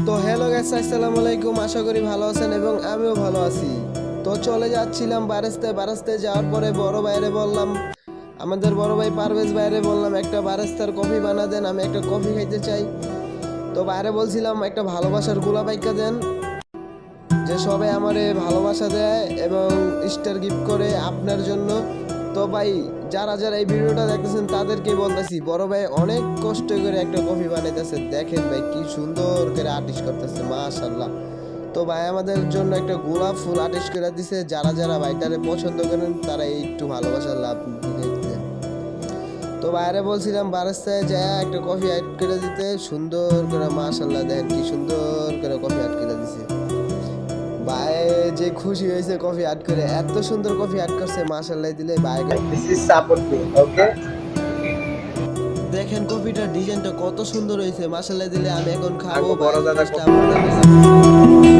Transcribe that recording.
তো hello guys, আসসালামু আলাইকুম। আশা করি ভালো আছেন এবং আমিও ভালো আছি। তো চলে যাচ্ছিলাম বারাস্তায় যাওয়ার পরে বড় ভাইরে বললাম, আমাদের বড় ভাই পারভেজ ভাইরে বললাম একটা বারাস্তার কফি বানা দেন, আমি একটা কফি খাইতে চাই। তো বাইরে বলছিলাম একটা ভালোবাসার গোলাপ আইকা দেন, যে সবাই আমারে ভালোবাসা দেয় এবং স্টার গিফট করে আপনার জন্য। তো ভাই, যারা যারা এই ভিডিওটা দেখতেছেন তাদেরকে বলতেছি, বড় ভাই অনেক কষ্ট করে একটা কফি বানাইতেছে। দেখেন ভাই কি সুন্দর করে আর্টিস্ট করতেছে, মাশাআল্লাহ। তো ভাই আমাদের জন্য একটা গোলাপ ফুল আর্টিস্ট করে দিছে। যারা যারা ভাইটারে পছন্দ করেন তারা একটু ভালোবাসার লাভ দিতে। তো বাইরে বলছিলাম বারাস্তায় যায় একটা কফি অ্যাড করে দিতে, সুন্দর করে, মাশাআল্লাহ দেখেন কি সুন্দর করে কফি অ্যাড করে দিছে। ভাই যে খুশি হয়েছে কফি অ্যাড করে, এত সুন্দর কফি অ্যাড করছে, মাশাআল্লাহ দিলে ভাই। This is support me, okay? দেখেন কফিটার ডিজাইনটা কত সুন্দর হয়েছে, মাশাআল্লাহ দিলে। আমি এখন খাবো আগো বড় ভাই, দাদা টেস্টটা কফি আমার